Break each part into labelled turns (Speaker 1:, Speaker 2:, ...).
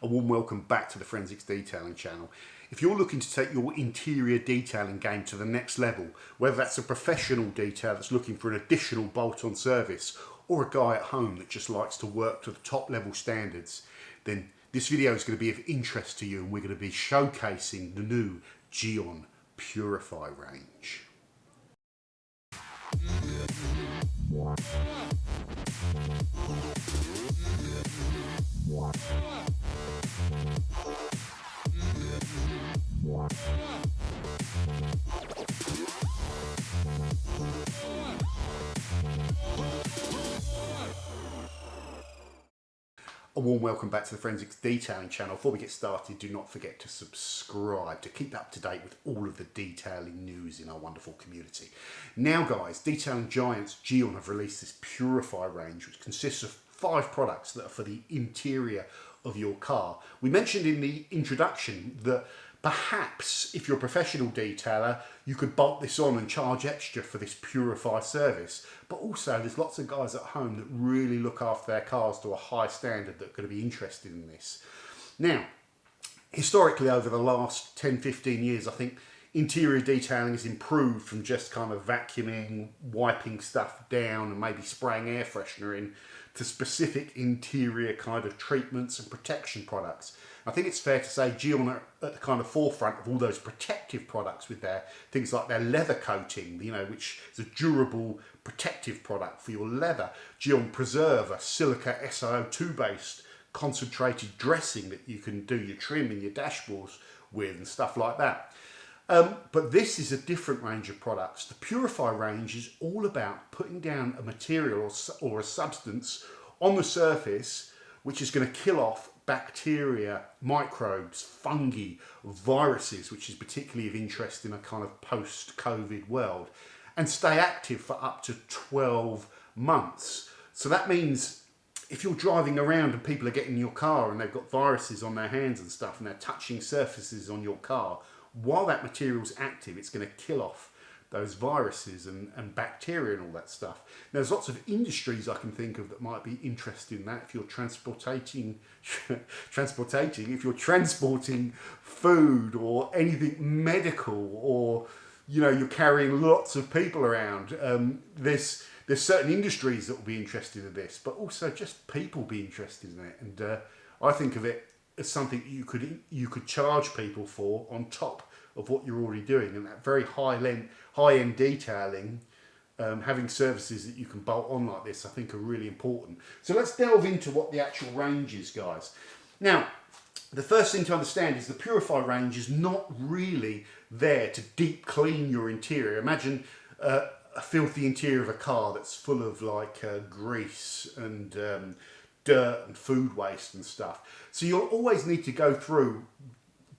Speaker 1: A warm welcome back to the Forensics Detailing channel. If you're looking to take your interior detailing game to the next level, whether that's a professional detailer that's looking for an additional bolt-on service or a guy at home that just likes to work to the top level standards, then this video is going to be of interest to you, and we're going to be showcasing the new GYEON Purify range. A warm welcome back to the Forensics Detailing channel. Before we get started, do not forget to subscribe to keep up to date with all of the detailing news in our wonderful community. Now guys, detailing giants GYEON have released this Purify range, which consists of 5 products that are for the interior of your car. We mentioned in the introduction that perhaps if you're a professional detailer, you could bolt this on and charge extra for this Purify service. But also there's lots of guys at home that really look after their cars to a high standard that are going to be interested in this. Now, historically over the last 10-15 years, I think interior detailing has improved from just kind of vacuuming, wiping stuff down and maybe spraying air freshener in to specific interior kind of treatments and protection products. I think it's fair to say GYEON are at the kind of forefront of all those protective products with their things like their leather coating, you know, which is a durable protective product for your leather. GYEON Preserve, a silica SiO2 based concentrated dressing that you can do your trim and your dashboards with and stuff like that. But this is a different range of products. The Purify range is all about putting down a material or a substance on the surface which is going to kill off bacteria, microbes, fungi, viruses, which is particularly of interest in a kind of post-COVID world, and stay active for up to 12 months. So that means if you're driving around and people are getting in your car and they've got viruses on their hands and stuff and they're touching surfaces on your car, while that material's active, it's going to kill off those viruses and bacteria and all that stuff. Now, there's lots of industries I can think of that might be interested in that. If you're transporting if you're transporting food or anything medical, or you know, you're carrying lots of people around, there's certain industries that will be interested in this, but also just people be interested in it. And I think of it as something you could charge people for on top of what you're already doing, and that very high-end detailing, having services that you can bolt on like this, I think are really important. So let's delve into what the actual range is, guys. Now, the first thing to understand is the Purify range is not really there to deep clean your interior. Imagine a filthy interior of a car that's full of like grease and dirt and food waste and stuff. So you'll always need to go through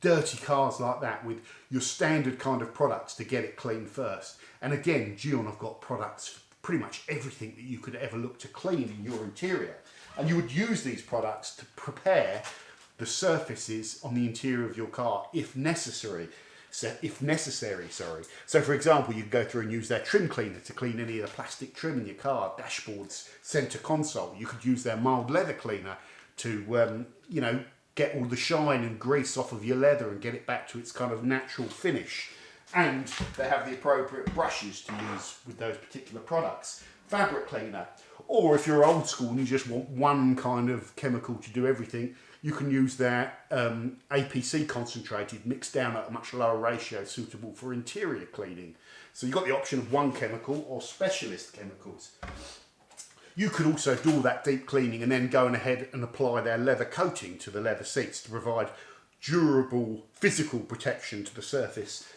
Speaker 1: dirty cars like that with your standard kind of products to get it clean first. And again, GYEON have got products for pretty much everything that you could ever look to clean in your interior. And you would use these products to prepare the surfaces on the interior of your car if necessary. So for example, you could go through and use their trim cleaner to clean any of the plastic trim in your car, dashboards, center console. You could use their mild leather cleaner to, you know, get all the shine and grease off of your leather and get it back to its kind of natural finish. And they have the appropriate brushes to use with those particular products. Fabric cleaner, or if you're old school and you just want one kind of chemical to do everything, you can use their APC concentrated, mixed down at a much lower ratio, suitable for interior cleaning. So you've got the option of one chemical or specialist chemicals. You could also do all that deep cleaning and then go ahead and apply their leather coating to the leather seats to provide durable physical protection to the surface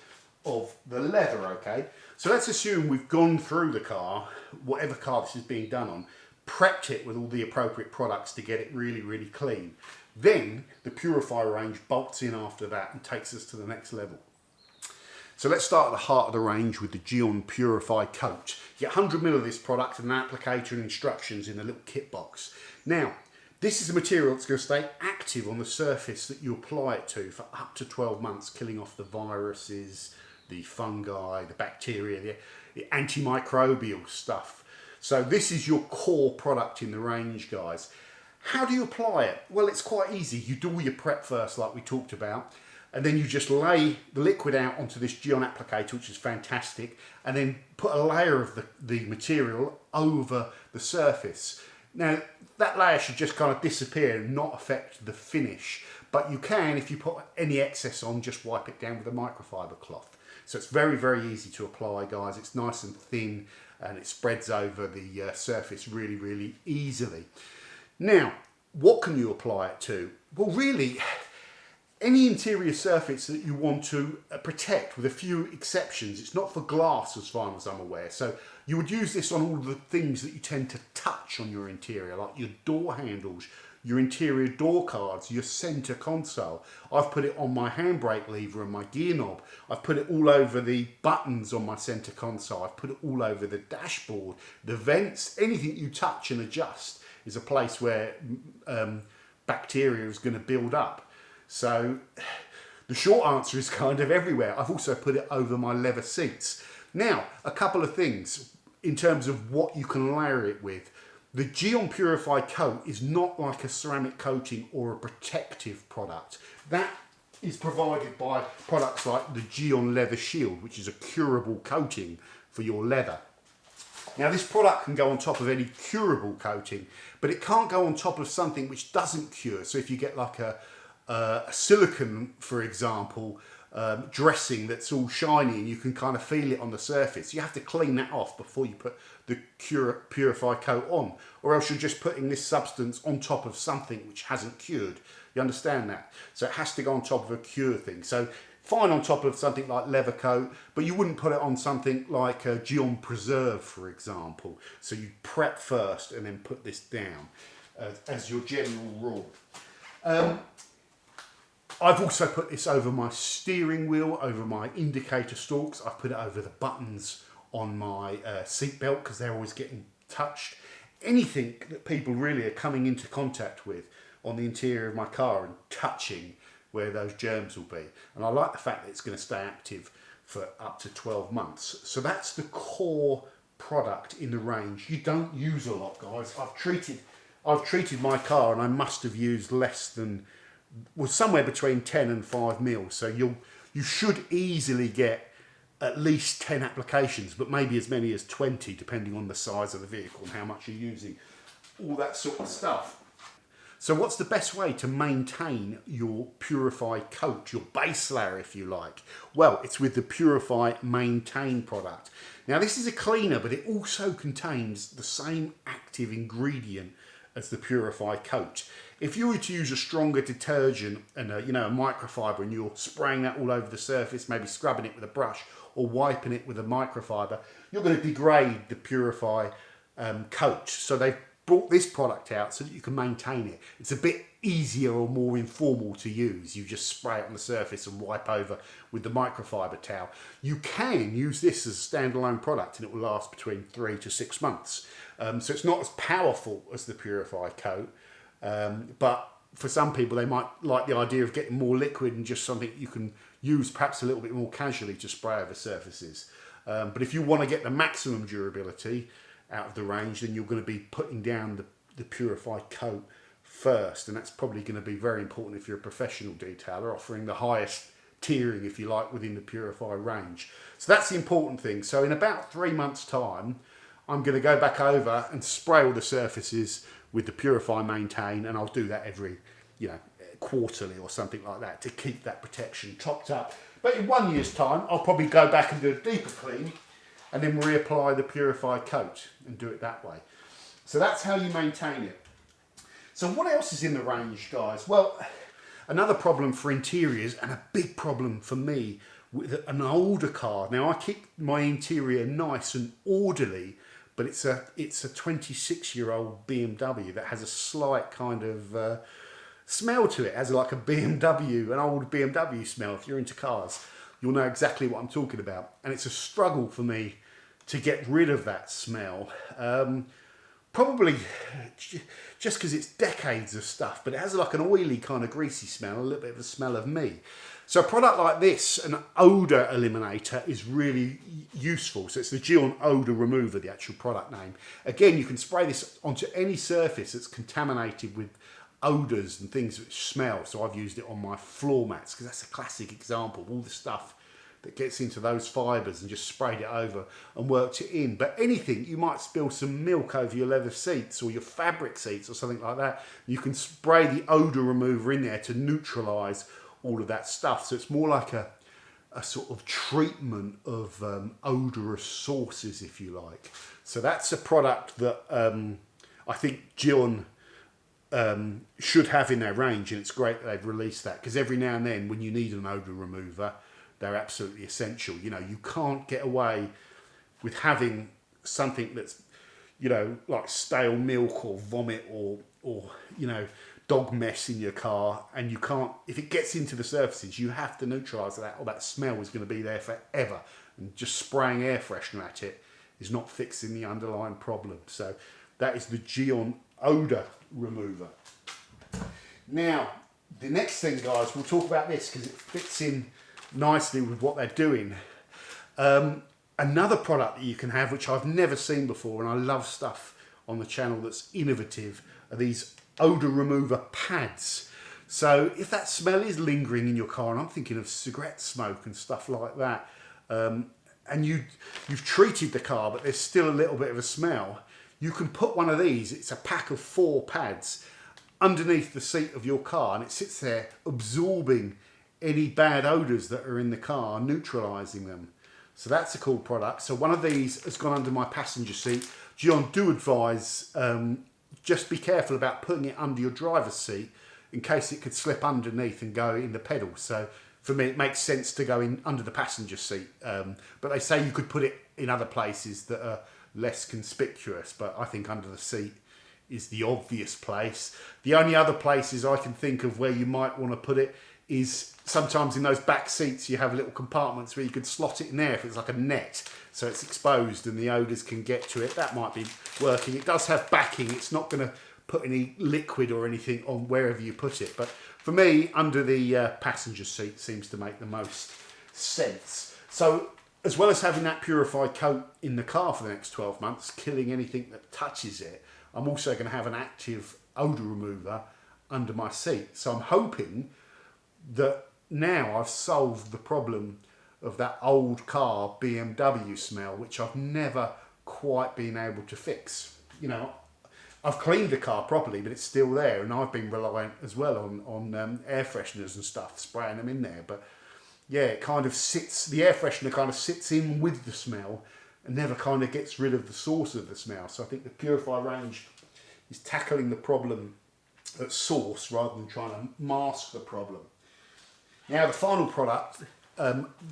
Speaker 1: of the leather, okay? So let's assume we've gone through the car, whatever car this is being done on, prepped it with all the appropriate products to get it really, really clean. Then the Purify range bolts in after that and takes us to the next level. So let's start at the heart of the range with the GYEON Purify Coat. You get 100 ml of this product and an applicator and instructions in the little kit box. Now, this is a material that's going to stay active on the surface that you apply it to for up to 12 months, killing off the viruses, the fungi, the bacteria, the antimicrobial stuff. So this is your core product in the range, guys. How do you apply it? Well, it's quite easy. You do all your prep first, like we talked about, and then you just lay the liquid out onto this GYEON applicator, which is fantastic, and then put a layer of the material over the surface. Now, that layer should just kind of disappear and not affect the finish, but you can, if you put any excess on, just wipe it down with a microfiber cloth. So it's very, very easy to apply, guys. It's nice and thin, and it spreads over the surface really, really easily. Now, what can you apply it to? Well, really, any interior surface that you want to protect, with a few exceptions. It's not for glass as far as I'm aware. So you would use this on all the things that you tend to touch on your interior, like your door handles, your interior door cards, your center console. I've put it on my handbrake lever and my gear knob. I've put it all over the buttons on my center console. I've put it all over the dashboard, the vents. Anything you touch and adjust is a place where bacteria is going to build up. So the short answer is kind of everywhere. I've also put it over my leather seats. Now, a couple of things in terms of what you can layer it with. The GYEON Purify Coat is not like a ceramic coating or a protective product. That is provided by products like the GYEON Leather Shield, which is a curable coating for your leather. Now, this product can go on top of any curable coating, but it can't go on top of something which doesn't cure. So if you get like a silicone, for example, dressing that's all shiny and you can kind of feel it on the surface, you have to clean that off before you put the Purify Coat on, or else you're just putting this substance on top of something which hasn't cured. You understand that? So it has to go on top of a cure thing. So fine on top of something like leather coat, but you wouldn't put it on something like a GYEON Preserve, for example. So you prep first and then put this down as your general rule. I've also put this over my steering wheel, over my indicator stalks. I've put it over the buttons on my seat belt because they're always getting touched. Anything that people really are coming into contact with on the interior of my car and touching where those germs will be. And I like the fact that it's going to stay active for up to 12 months. So that's the core product in the range. You don't use a lot, guys. I've treated my car and I must have used less than, well, somewhere between 10 and 5 mils. So you should easily get at least 10 applications, but maybe as many as 20, depending on the size of the vehicle and how much you're using, all that sort of stuff. So what's the best way to maintain your Purify Coat, your base layer, if you like? Well, it's with the Purify Maintain product. Now, this is a cleaner, but it also contains the same active ingredient as the Purify Coat. If you were to use a stronger detergent and a microfiber, and you're spraying that all over the surface, maybe scrubbing it with a brush or wiping it with a microfiber, you're going to degrade the Purify Coat. So they've brought this product out so that you can maintain it. It's a bit easier or more informal to use. You just spray it on the surface and wipe over with the microfiber towel. You can use this as a standalone product and it will last between 3 to 6 months. So it's not as powerful as the Purify Coat, but for some people they might like the idea of getting more liquid and just something you can use perhaps a little bit more casually to spray over surfaces. But if you want to get the maximum durability out of the range, then you're going to be putting down the Purify Coat first, and that's probably going to be very important if you're a professional detailer offering the highest tiering, if you like, within the Purify range. So that's the important thing. So in about 3 months' time, I'm going to go back over and spray all the surfaces with the Purify Maintain, and I'll do that every, quarterly or something like that to keep that protection topped up. But in 1 year's time, I'll probably go back and do a deeper clean and then reapply the Purify Coat and do it that way. So that's how you maintain it. So what else is in the range, guys? Well, another problem for interiors, and a big problem for me with an older car. Now, I keep my interior nice and orderly, but it's a 26-year-old BMW that has a slight kind of smell to it. It has like a BMW, an old BMW smell. If you're into cars, you'll know exactly what I'm talking about. And it's a struggle for me to get rid of that smell. probably just because it's decades of stuff, but it has like an oily kind of greasy smell, a little bit of a smell of me. So a product like this, an odour eliminator, is really useful. So it's the GYEON Odour Remover, the actual product name. Again, you can spray this onto any surface that's contaminated with odours and things that smell. So I've used it on my floor mats because that's a classic example of all the stuff that gets into those fibres, and just sprayed it over and worked it in. But anything, you might spill some milk over your leather seats or your fabric seats or something like that, you can spray the odour remover in there to neutralise all of that stuff. So it's more like a sort of treatment of odorous sources, if you like. So that's a product that I think GYEON should have in their range, and it's great that they've released that, because every now and then when you need an odour remover, they're absolutely essential. You know, you can't get away with having something that's, you know, like stale milk or vomit or you know, dog mess in your car, and you can't, if it gets into the surfaces, you have to neutralise that, or that smell is going to be there forever, and just spraying air freshener at it is not fixing the underlying problem. So that is the GYEON Odour Remover. Now, the next thing, guys, we'll talk about this because it fits in nicely with what they're doing. Another product that you can have, which I've never seen before, and I love stuff on the channel that's innovative, are these odour remover pads. So if that smell is lingering in your car, and I'm thinking of cigarette smoke and stuff like that, and you've treated the car but there's still a little bit of a smell, you can put one of these, it's a pack of 4 pads, underneath the seat of your car, and it sits there absorbing any bad odours that are in the car, neutralising them. So that's a cool product. So one of these has gone under my passenger seat. GYEON do advise just be careful about putting it under your driver's seat in case it could slip underneath and go in the pedals. So for me, it makes sense to go in under the passenger seat. But they say you could put it in other places that are less conspicuous, but I think under the seat is the obvious place. The only other places I can think of where you might want to put it is sometimes in those back seats you have little compartments where you could slot it in there if it's like a net, so it's exposed and the odours can get to it. That might be working. It does have backing. It's not going to put any liquid or anything on wherever you put it, but for me, under the passenger seat seems to make the most sense. So as well as having that Purify Coat in the car for the next 12 months, killing anything that touches it, I'm also going to have an active odour remover under my seat. So I'm hoping that now I've solved the problem of that old car BMW smell, which I've never quite been able to fix. You know, I've cleaned the car properly, but it's still there, and I've been reliant as well on air fresheners and stuff, spraying them in there. But yeah, it kind of sits, the air freshener kind of sits in with the smell and never kind of gets rid of the source of the smell. So I think the Purify range is tackling the problem at source rather than trying to mask the problem. Now the final product,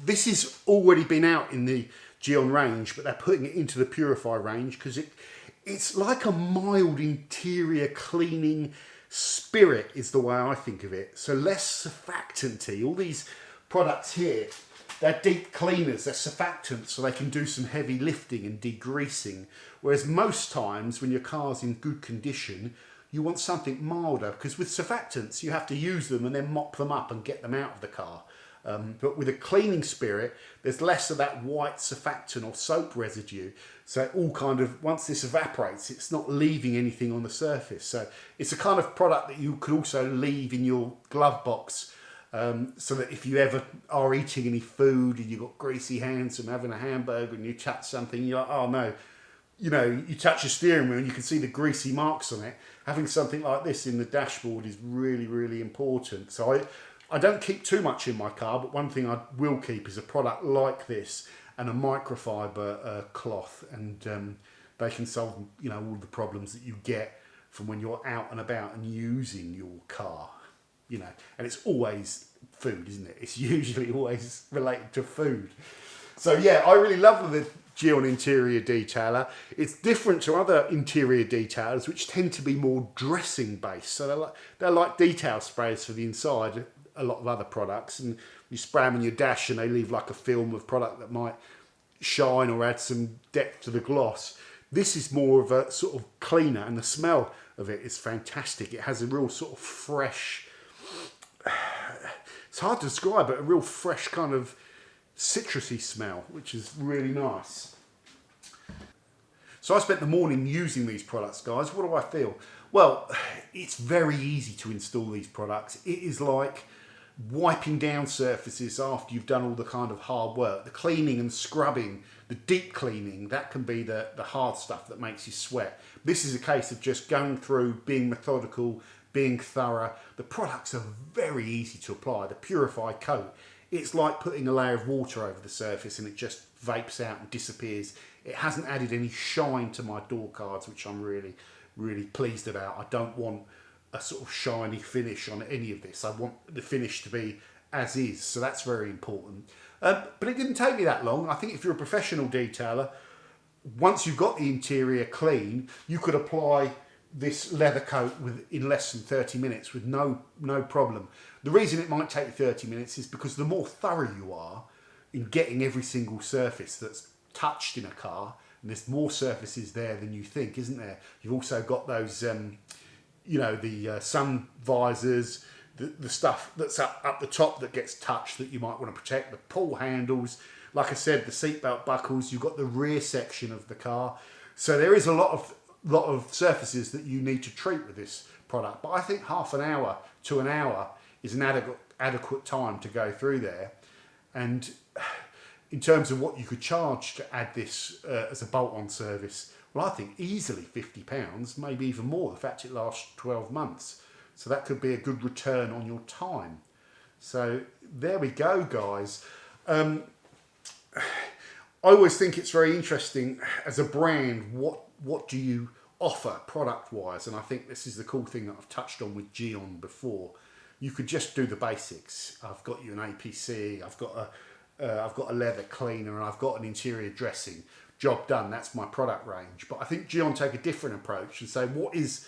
Speaker 1: this has already been out in the GYEON range, but they're putting it into the Purify range because it's like a mild interior cleaning spirit is the way I think of it. So less surfactant-y. All these products here, they're deep cleaners, they're surfactants, so they can do some heavy lifting and degreasing. Whereas most times when your car's in good condition, you want something milder, because with surfactants you have to use them and then mop them up and get them out of the car. But with a cleaning spirit, there's less of that white surfactant or soap residue. So it all kind of, once this evaporates, it's not leaving anything on the surface. So it's a kind of product that you could also leave in your glove box, so that if you ever are eating any food and you've got greasy hands from having a hamburger and you touch something, you're like, oh no, you know, you touch your steering wheel and you can see the greasy marks on it. Having something like this in the dashboard is really, really important. So I don't keep too much in my car, but one thing I will keep is a product like this and a microfiber cloth, and they can solve, you know, all the problems that you get from when you're out and about and using your car. You know, and it's always food, isn't it? It's usually always related to food. So yeah, I really love the GYEON interior detailer. It's different to other interior detailers, which tend to be more dressing based. So they're like detail sprays for the inside, a lot of other products, and you spray them on your dash and they leave like a film of product that might shine or add some depth to the gloss. This is more of a sort of cleaner, and the smell of it is fantastic. It has a real sort of fresh, it's hard to describe, but a real fresh kind of citrusy smell, which is really nice. So I spent the morning using these products, guys. What do I feel? Well, it's very easy to install these products. It is like wiping down surfaces after you've done all the kind of hard work. The cleaning and scrubbing, the deep cleaning, that can be the hard stuff that makes you sweat. This is a case of just going through, being methodical, being thorough. The products are very easy to apply. The Purify Coat, it's like putting a layer of water over the surface and it just vapes out and disappears. It hasn't added any shine to my door cards, which I'm really, really pleased about. I don't want a sort of shiny finish on any of this. I want the finish to be as is, so that's very important. But it didn't take me that long. I think if you're a professional detailer, once you've got the interior clean, you could apply this leather coat in less than 30 minutes with no problem. The reason it might take you 30 minutes is because the more thorough you are in getting every single surface that's touched in a car, and there's more surfaces there than you think, isn't there? You've also got those you know, the sun visors, the stuff that's up the top that gets touched that you might want to protect, the pull handles, like I said, the seatbelt buckles. You've got the rear section of the car, so there is a lot of surfaces that you need to treat with this product. But I think half an hour to an hour is an adequate time to go through there. And in terms of what you could charge to add this as a bolt-on service, well, I think easily £50, maybe even more. The fact it lasts 12 months. So that could be a good return on your time. So there we go, guys. I always think it's very interesting as a brand, what do you offer product-wise? And I think this is the cool thing that I've touched on with GYEON before. You could just do the basics. I've got you an APC, I've got a leather cleaner, and I've got an interior dressing. Job done, that's my product range. But I think GYEON take a different approach and say, what is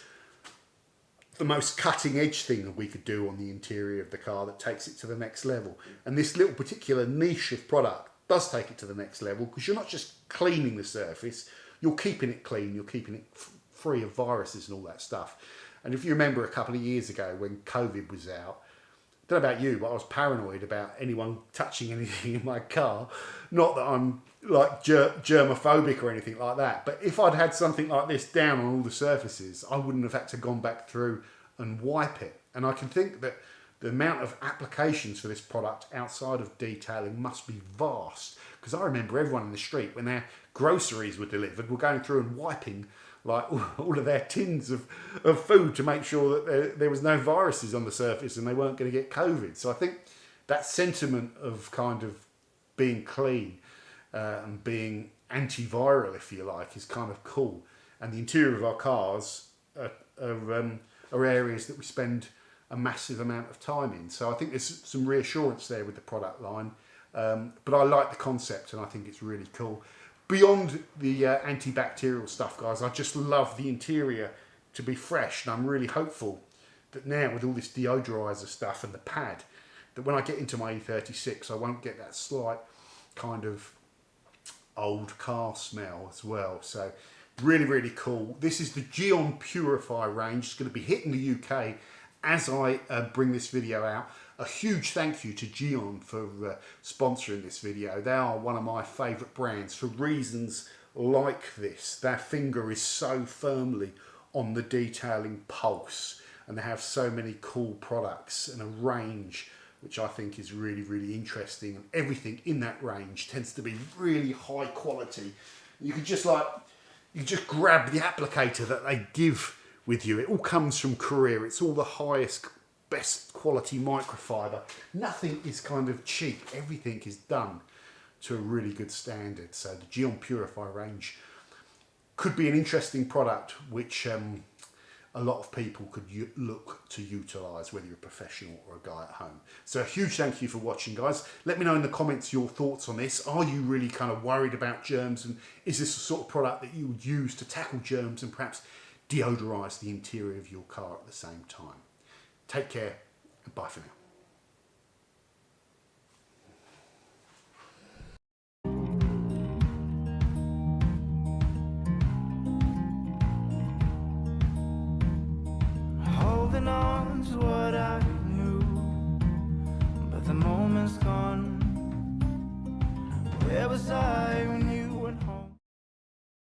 Speaker 1: the most cutting edge thing that we could do on the interior of the car that takes it to the next level? And this little particular niche of product does take it to the next level, because you're not just cleaning the surface, you're keeping it clean, you're keeping it free of viruses and all that stuff. And if you remember a couple of years ago when COVID was out, I don't know about you, but I was paranoid about anyone touching anything in my car. Not that I'm like germophobic or anything like that, but if I'd had something like this down on all the surfaces, I wouldn't have had to gone back through and wipe it. And I can think that the amount of applications for this product outside of detailing must be vast, because I remember everyone in the street, when their groceries were delivered, were going through and wiping like all of their tins of food to make sure that there was no viruses on the surface and they weren't going to get COVID. So I think that sentiment of kind of being clean and being antiviral, if you like, is kind of cool. And the interior of our cars are areas that we spend a massive amount of time in. So I think there's some reassurance there with the product line. But I like the concept and I think it's really cool. Beyond the antibacterial stuff, guys, I just love the interior to be fresh. And I'm really hopeful that now with all this deodorizer stuff and the pad, that when I get into my E36, I won't get that slight kind of old car smell as well. So really, really cool. This is the GYEON Purify range. It's going to be hitting the UK as I bring this video out. A huge thank you to GYEON for sponsoring this video. They are one of my favourite brands for reasons like this. Their finger is so firmly on the detailing pulse, and they have so many cool products and a range which I think is really, really interesting. And everything in that range tends to be really high quality. You can just grab the applicator that they give with you. It all comes from Korea. It's all the highest, best quality microfiber. Nothing is kind of cheap. Everything is done to a really good standard. So the GYEON Purify range could be an interesting product which a lot of people could look to utilise, whether you're a professional or a guy at home. So a huge thank you for watching, guys. Let me know in the comments your thoughts on this. Are you really kind of worried about germs, and is this the sort of product that you would use to tackle germs and perhaps deodorise the interior of your car at the same time? Take care and bye for now.
Speaker 2: holding on to what I knew, but the moment's gone. Where was I when